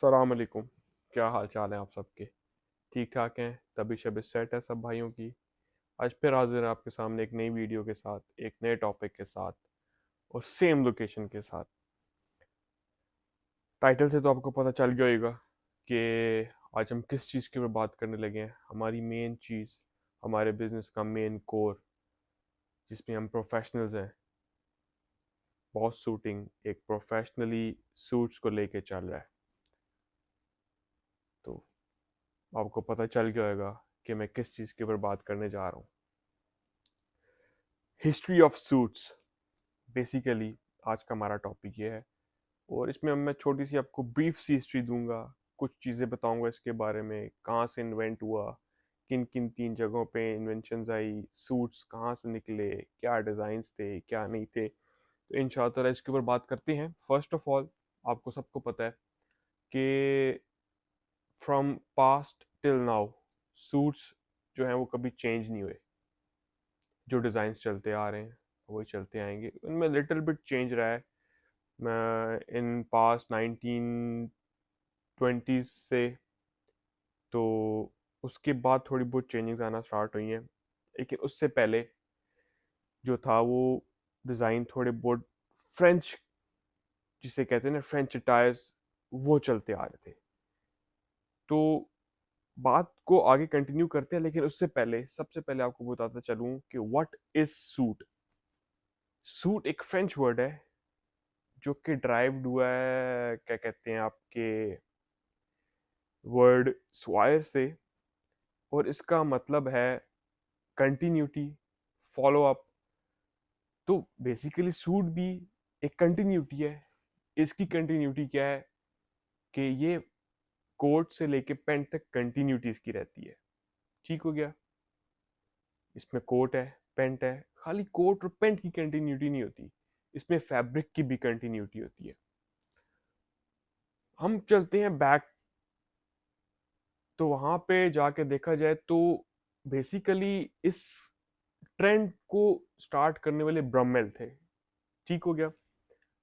अस्सलाम वालेकुम। क्या हाल चाल है आप सबके? ठीक ठाक हैं? तभी शब सेट है सब भाइयों की। आज फिर हाजिर है आपके सामने एक नई वीडियो के साथ, एक नए टॉपिक के साथ और सेम लोकेशन के साथ। टाइटल से तो आपको पता चल गया होगा कि आज हम किस चीज़ के ऊपर बात करने लगे हैं। हमारी मेन चीज़, हमारे बिजनेस का मेन कोर, जिसमें हम प्रोफेशनल्स हैं। बॉस सूटिंग एक प्रोफेशनली सूट्स को लेके चल रहा है। तो आपको पता चल गया होगा कि मैं किस चीज़ के ऊपर बात करने जा रहा हूँ। हिस्ट्री ऑफ सूट्स बेसिकली आज का हमारा टॉपिक ये है। और इसमें मैं छोटी सी आपको ब्रीफ सी हिस्ट्री दूंगा, कुछ चीज़ें बताऊंगा इसके बारे में, कहाँ से इन्वेंट हुआ, किन किन 3 जगहों पे इन्वेंशंस आई, सूट्स कहाँ से निकले, क्या डिज़ाइंस थे क्या नहीं थे। तो इंशाअल्लाह इसके ऊपर बात करते हैं। फर्स्ट ऑफ ऑल, आपको सबको पता है कि from past till now suits जो हैं वो कभी चेंज नहीं हुए। जो डिज़ाइंस चलते आ रहे हैं वही चलते आएंगे, उनमें लिटिल बिट चेंज रहा है इन पास्ट 1920s से। तो उसके बाद थोड़ी बहुत चेंजिंग्स आना स्टार्ट हुई हैं, लेकिन उससे पहले जो था वो डिज़ाइन थोड़े बहुत फ्रेंच, जिसे कहते हैं ना फ्रेंच टायर्स, वो चलते आ रहे थे। तो बात को आगे कंटिन्यू करते हैं, लेकिन उससे पहले सबसे पहले आपको बताता चलूं कि व्हाट इज सूट। सूट एक फ्रेंच वर्ड है जो कि ड्राइव्ड हुआ है, क्या कहते हैं आपके, वर्ड स्वायर से। और इसका मतलब है कंटिन्यूटी, फॉलो अप। तो बेसिकली सूट भी एक कंटिन्यूटी है। इसकी कंटिन्यूटी क्या है कि ये कोट से लेके पेंट तक कंटिन्यूटी इसकी रहती है। ठीक हो गया? इसमें कोट है, पेंट है, खाली कोट और पेंट की कंटिन्यूटी नहीं होती, इसमें फैब्रिक की भी कंटिन्यूटी होती है। हम चलते हैं बैक, तो वहां पे जाके देखा जाए तो बेसिकली इस ट्रेंड को स्टार्ट करने वाले ब्रमेल थे। ठीक हो गया?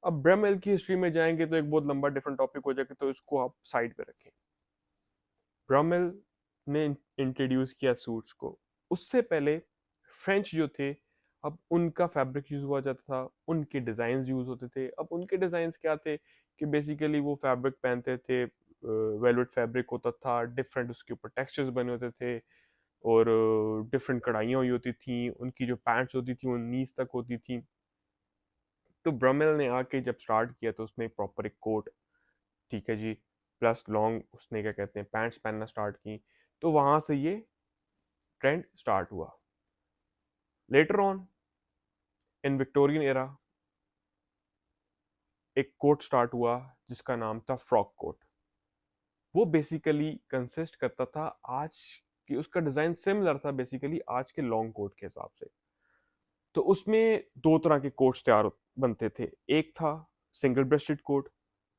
अब ब्रमेल की हिस्ट्री में जाएंगे तो एक बहुत लंबा डिफरेंट टॉपिक हो जाएगा, तो इसको आप साइड पे रखें। ब्रमेल ने इंट्रोड्यूस किया सूट्स को। उससे पहले फ्रेंच जो थे, अब उनका फैब्रिक यूज हुआ जाता था, उनके डिजाइन यूज होते थे। अब उनके डिजाइन क्या थे कि बेसिकली वो फैब्रिक पहनते थे, वेलवेट फैब्रिक होता था, डिफरेंट उसके ऊपर टेक्सचर्स बने होते थे और डिफरेंट कढ़ाइयाँ हुई होती थी। उनकी जो पैंट्स होती थी वो नीज तक होती थी। तो ब्रमेल ने आके जब स्टार्ट किया तो उसने प्रॉपर एक कोट, ठीक है जी, प्लस लॉन्ग उसने क्या कहते हैं पैंट्स पहनना स्टार्ट की। तो वहां से ये ट्रेंड स्टार्ट हुआ। Later on in Victorian era एक कोट स्टार्ट हुआ जिसका नाम था फ्रॉक कोट। वो बेसिकली कंसिस्ट करता था आज की, उसका डिजाइन सिमिलर था बेसिकली आज के लॉन्ग कोट के हिसाब से। तो उसमें 2 तरह के कोट्स तैयार बनते थे। एक था सिंगल ब्रेस्टेड कोट,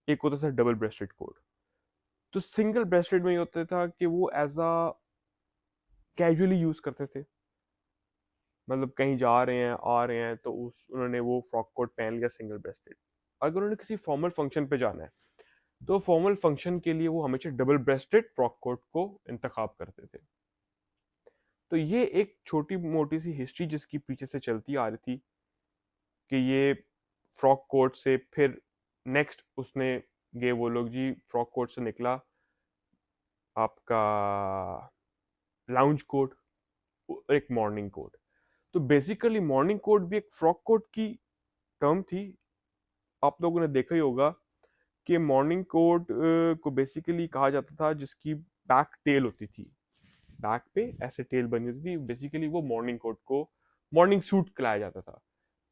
एक होता था डबल ब्रेस्टेड कोट। तो सिंगल ब्रेस्टेड में ये होता था कि वो एज अ कैजुअली यूज करते थे, मतलब कहीं जा रहे हैं आ रहे हैं तो उस उन्होंने वो फ्रॉक कोट पहन लिया सिंगल ब्रेस्टेड। अगर उन्होंने किसी फॉर्मल फंक्शन पे जाना है तो फॉर्मल फंक्शन के लिए वो हमेशा डबल ब्रेस्टेड फ्रॉक कोट को इंतखाब करते थे। तो ये एक छोटी मोटी सी हिस्ट्री जिसकी पीछे से चलती आ रही थी कि ये फ्रॉक कोट से फिर नेक्स्ट उसने ये वो लोग जी फ्रॉक कोट से निकला आपका लाउंज कोट, एक मॉर्निंग कोट। तो बेसिकली मॉर्निंग कोट भी एक फ्रॉक कोट की टर्म थी। आप लोगों ने देखा ही होगा कि मॉर्निंग कोट को बेसिकली कहा जाता था जिसकी बैक टेल होती थी, बैक पे ऐसे टेल बनी होती थी, बेसिकली वो मॉर्निंग कोट को मॉर्निंग सूट कहलाया जाता था।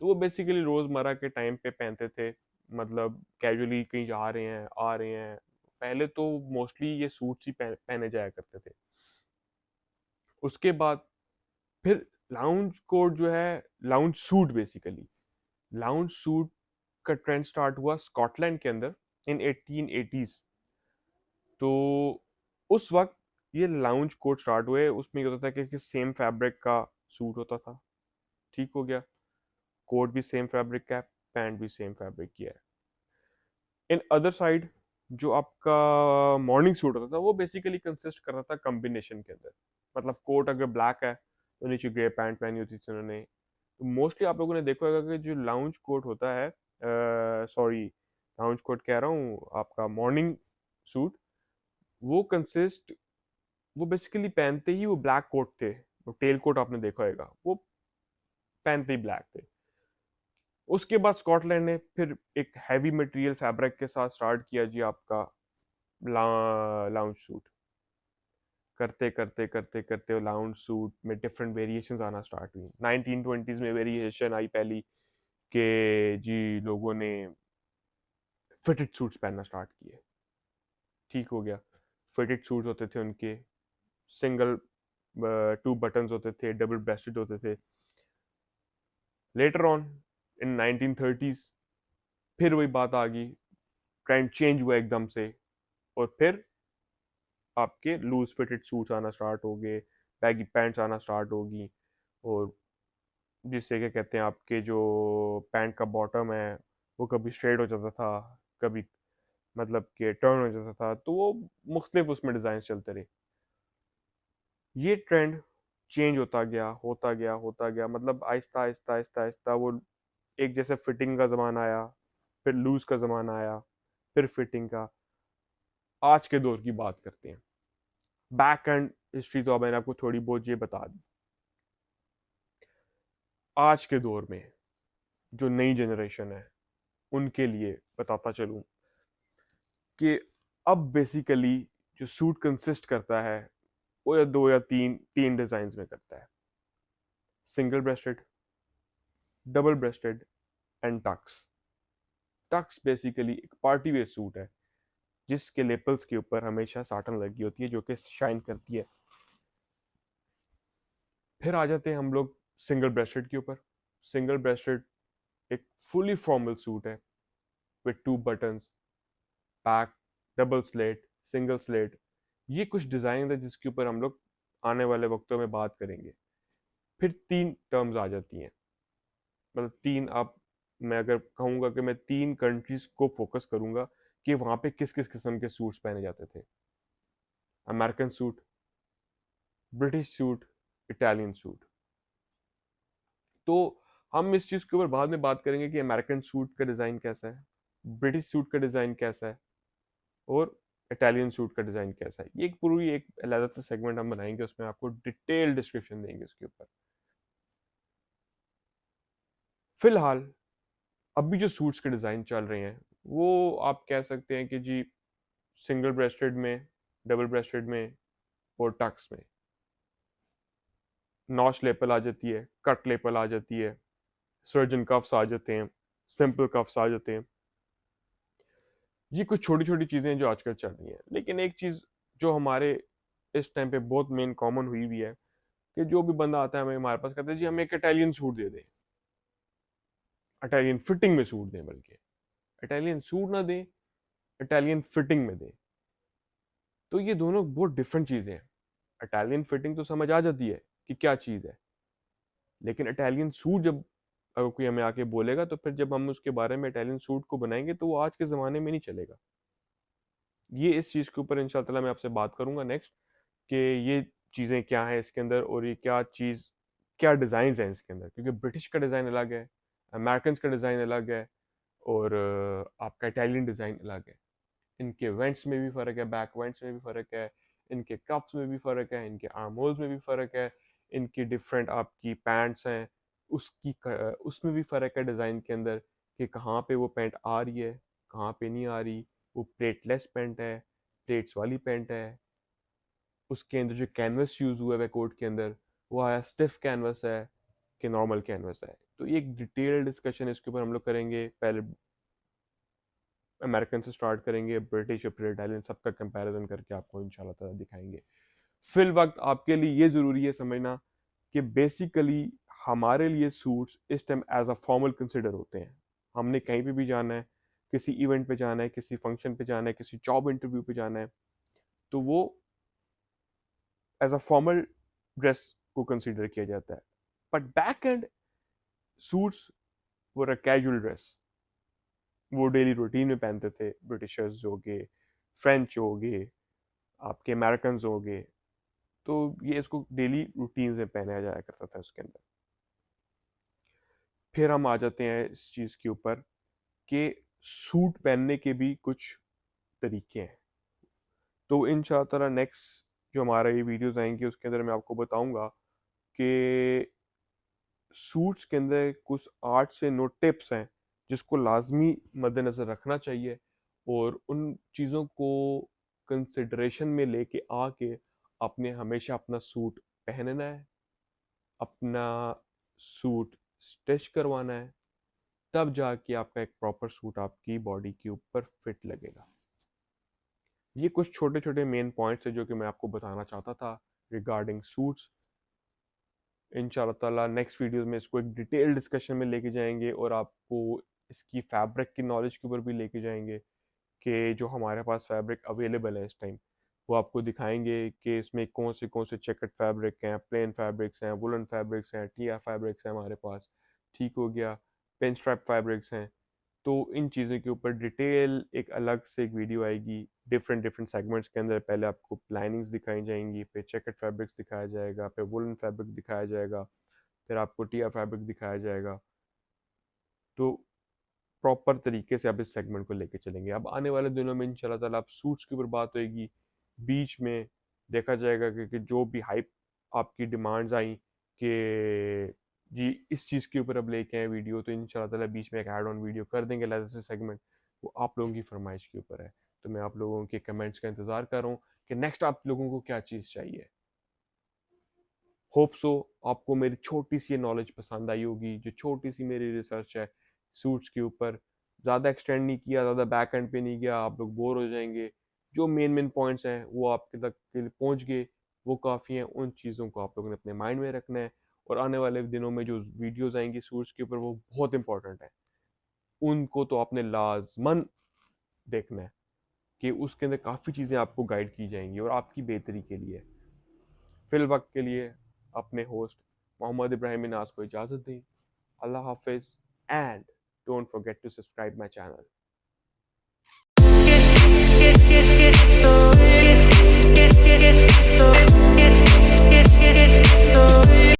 तो वो बेसिकली रोजमर्रा के टाइम पे पहनते थे, मतलब कैजुअली कहीं जा रहे हैं आ रहे हैं। पहले तो मोस्टली ये सूट्स ही पहने जाया करते थे। उसके बाद फिर लाउंज कोट जो है, lounge suit basically, lounge suit का ट्रेंड स्टार्ट हुआ स्कॉटलैंड के अंदर इन 1880s। तो उस वक्त ये लाउंज कोट स्टार्ट हुए। उसमें ये होता था कि सेम फैब्रिक का सूट होता था। ठीक हो गया? कोट भी सेम फैब्रिक का है, पैंट भी सेम फैब्रिक की है। इन अदर साइड जो आपका मॉर्निंग सूट होता था वो बेसिकली कंसिस्ट करता था कॉम्बिनेशन के अंदर। मतलब कोट अगर ब्लैक है तो नीचे ग्रे पैंट पहनी होती थी उन्होंने। तो मोस्टली आप लोगों ने देखा होगा कि जो लाउंज कोट होता है, सॉरी लाउंज कोट कह रहा हूँ, आपका मॉर्निंग सूट, वो कंसिस्ट, वो बेसिकली पहनते ही वो ब्लैक कोट थे। वो टेल कोट आपने देखा होगा, वो पहनते ही ब्लैक थे। उसके बाद स्कॉटलैंड ने फिर एक हैवी मटेरियल फैब्रिक के साथ स्टार्ट किया जी आपका लाउंज सूट। करते करते करते करते लाउंज सूट में डिफरेंट वेरिएशंस आना स्टार्ट हुई। 1920s में वेरिएशन आई पहली के जी लोगों ने फिटेड सूट्स पहनना स्टार्ट किए। ठीक हो गया, फिटेड सूट्स होते थे उनके, सिंगल 2 बटन्स होते थे, डबल ब्रेस्टेड होते थे। लेटर ऑन इन 1930s फिर वही बात आ गई, ट्रेंड चेंज हुआ एकदम से, और फिर आपके लूज फिटेड सूट्स आना स्टार्ट हो गए, बैगी पैंट्स आना स्टार्ट होगी, और जिससे क्या कहते हैं, आपके जो पैंट का बॉटम है वो कभी स्ट्रेट हो जाता था, कभी मतलब कि टर्न हो जाता था, तो वो मुख्तलिफ उसमें डिज़ाइन चलते रहे। ये ट्रेंड चेंज होता गया होता गया होता गया, मतलब आहिस्ता आहिस्ता आहिस्ता आहिस्ता वो एक जैसे फिटिंग का ज़माना आया, फिर लूज का ज़माना आया, फिर फिटिंग का। आज के दौर की बात करते हैं। बैक एंड हिस्ट्री तो अब मैंने आपको थोड़ी बहुत ये बता दी। आज के दौर में जो नई जनरेशन है उनके लिए बताता चलूं कि अब बेसिकली जो सूट कंसिस्ट करता है वो या दो या तीन तीन डिजाइन में करता है। Single breasted, double breasted and tux. Tux basically एक पार्टी वेयर सूट है जिसके लेपल्स के ऊपर हमेशा साटन लगी होती है जो कि शाइन करती है। फिर आ जाते हैं हम लोग सिंगल ब्रेस्टेड के ऊपर। सिंगल ब्रेस्टेड एक फुली फॉर्मल सूट है with 2 buttons, back, double slit, single slate. ये कुछ डिजाइन है जिसके ऊपर हम लोग आने वाले वक्तों में बात करेंगे। फिर 3 टर्म्स आ जाती हैं, मतलब 3 आप, मैं अगर कहूंगा कि मैं 3 कंट्रीज को फोकस करूंगा कि वहां पे किस किस किस्म के सूट्स पहने जाते थे। American suit, British suit, Italian suit. तो हम इस चीज के ऊपर बाद में बात करेंगे कि अमेरिकन सूट का डिजाइन कैसा है, ब्रिटिश सूट का डिजाइन कैसा है, और इटालियन सूट का डिजाइन कैसा है। ये एक पूरी एक अलग से सेगमेंट हम बनाएंगे, उसमें आपको डिटेल डिस्क्रिप्शन देंगे उसके ऊपर। फिलहाल अभी जो सूट्स के डिजाइन चल रहे हैं वो आप कह सकते हैं कि जी सिंगल ब्रेस्टेड में, डबल ब्रेस्टेड में, और टक्स में नॉच लेपल आ जाती है, कट लेपल आ जाती है, सर्जन कफ्स आ जाते हैं, सिंपल कफ्स आ जाते हैं। ये कुछ छोटी छोटी चीजें हैं जो आजकल चल रही हैं। लेकिन एक चीज जो हमारे इस टाइम पे बहुत मेन कॉमन हुई भी है कि जो भी बंदा आता है हमें हमारे पास कहता है जी हमें एक इटालियन सूट दे दें, इटालियन फिटिंग में सूट दें, बल्कि इटालियन सूट ना दें, इटालियन फिटिंग में दें। तो ये दोनों बहुत डिफरेंट चीजें हैं। इटालियन फिटिंग तो समझ आ जाती है कि क्या चीज है, लेकिन इटालियन सूट जब अगर कोई हमें आके बोलेगा तो फिर जब हम उसके बारे में इटालियन सूट को बनाएंगे तो वो आज के ज़माने में नहीं चलेगा। ये इस चीज़ के ऊपर इंशाल्लाह मैं आपसे बात करूंगा नेक्स्ट, कि ये चीज़ें क्या हैं इसके अंदर, और ये क्या चीज़, क्या डिज़ाइन हैं इसके अंदर, क्योंकि ब्रिटिश का डिज़ाइन अलग है, अमेरिकन का डिज़ाइन अलग है, और आपका इटालियन डिज़ाइन अलग है। इनके वेंट्स में भी फ़र्क है, बैक वेंट्स में भी फ़र्क है, इनके कप्स में भी फ़र्क है, इनके आर्म होल्स में भी फ़र्क है, इनकी डिफरेंट आपकी पैंट्स हैं उसमें भी फ़र्क है डिज़ाइन के अंदर, कि कहाँ पे वो पैंट आ रही है, कहाँ पे नहीं आ रही। वो प्लेटलेस पैंट है, प्लेट्स वाली पैंट है, उसके अंदर जो कैनवस यूज़ हुआ है कोट के अंदर वो आया स्टिफ कैनवस है कि नॉर्मल कैनवस है। तो ये एक डिटेल डिस्कशन इसके ऊपर हम लोग करेंगे। पहले अमेरिकन से स्टार्ट करेंगे, ब्रिटिश और फिर इटालियन, सबका कंपैरिजन करके आपको इंशाल्लाह ताला दिखाएंगे। फिल वक्त आपके लिए ये ज़रूरी है समझना कि बेसिकली हमारे लिए सूट्स इस time as a formal consider होते हैं। हमने कहीं पे भी जाना है, किसी इवेंट पे जाना है, किसी फंक्शन पे जाना है, किसी जॉब इंटरव्यू पे जाना है, तो वो एज अ फॉर्मल ड्रेस को कंसिडर किया जाता है। बट बैक एंड सूट्स वो कैजुअल ड्रेस, वो डेली रूटीन में पहनते थे ब्रिटिशर्स जो के फ्रेंच हो गए, आपके अमेरिकन हो गए, तो ये इसको डेली रूटीन में पहनाया जाया करता था उसके अंदर। फिर हम आ जाते हैं इस चीज़ के ऊपर कि सूट पहनने के भी कुछ तरीके हैं। तो इंशाअल्लाह नेक्स्ट जो हमारा ये वीडियोस आएंगे उसके अंदर मैं आपको बताऊंगा कि सूट्स के अंदर कुछ 8 से 9 टिप्स हैं जिसको लाजमी मद्देनज़र रखना चाहिए, और उन चीज़ों को कंसिडरेशन में लेके आके आपने हमेशा अपना सूट पहनना है, अपना सूट स्टिच करवाना है, तब जाके आपका एक प्रॉपर सूट आपकी बॉडी के ऊपर फिट लगेगा। ये कुछ छोटे छोटे मेन पॉइंट्स हैं जो कि मैं आपको बताना चाहता था रिगार्डिंग सूट्स। इंशाल्लाह ताला नेक्स्ट वीडियो में इसको एक डिटेल डिस्कशन में लेके जाएंगे और आपको इसकी फैब्रिक की नॉलेज के ऊपर भी लेके जाएंगे कि जो हमारे पास फैब्रिक अवेलेबल है इस टाइम, वो आपको दिखाएंगे कि इसमें कौन से चेकर्ड फैब्रिक हैं, प्लेन फैब्रिक्स हैं, वुलन फैब्रिक्स हैं, टिया फैब्रिक्स हैं हमारे पास, ठीक हो गया, पिन स्ट्रैप फैब्रिक्स हैं। तो इन चीज़ों के ऊपर डिटेल एक अलग से एक वीडियो आएगी डिफरेंट डिफरेंट सेगमेंट्स के अंदर। पहले आपको लाइनिंग्स दिखाई जाएंगी, फिर चेकर्ड फैब्रिक्स दिखाया जाएगा, फिर वुलन फैब्रिक दिखाया जाएगा, फिर आपको टिया फैब्रिक दिखाया जाएगा। तो प्रॉपर तरीके से आप इस सेगमेंट को लेके चलेंगे। अब आने वाले दिनों में इंशाल्लाह ताला आप सूट्स की ऊपर बात होएगी, बीच में देखा जाएगा कि जो भी हाइप आपकी डिमांड्स आई कि जी इस चीज़ के ऊपर अब लेके आए वीडियो, तो इंशाल्लाह ताला बीच में एक ऐड ऑन वीडियो कर देंगे लेदर से सेगमेंट। वो आप लोगों की फरमाइश के ऊपर है, तो मैं आप लोगों के कमेंट्स का इंतज़ार कर रहा हूँ कि नेक्स्ट आप लोगों को क्या चीज़ चाहिए। होप सो आपको मेरी छोटी सी नॉलेज पसंद आई होगी, जो छोटी सी मेरी रिसर्च है सूट्स के ऊपर। ज़्यादा एक्सटेंड नहीं किया, ज़्यादा बैक एंड पे नहीं गया, आप लोग बोर हो जाएंगे। जो मेन पॉइंट्स हैं वो आपके तक के लिए पहुँच गए, वो काफ़ी हैं। उन चीज़ों को आप लोगों ने अपने माइंड में रखना है, और आने वाले दिनों में जो वीडियोज़ आएंगी सूट्स के ऊपर वो बहुत इंपॉर्टेंट है। उनको तो आपने लाजमन देखना है कि उसके अंदर काफ़ी चीज़ें आपको गाइड की जाएंगी और आपकी बेहतरी के लिए। फिल वक्त के लिए अपने होस्ट मोहम्मद इब्राहिम नाज को इजाज़त दें। अल्लाह हाफिज़, and don't forget to subscribe my channel. Get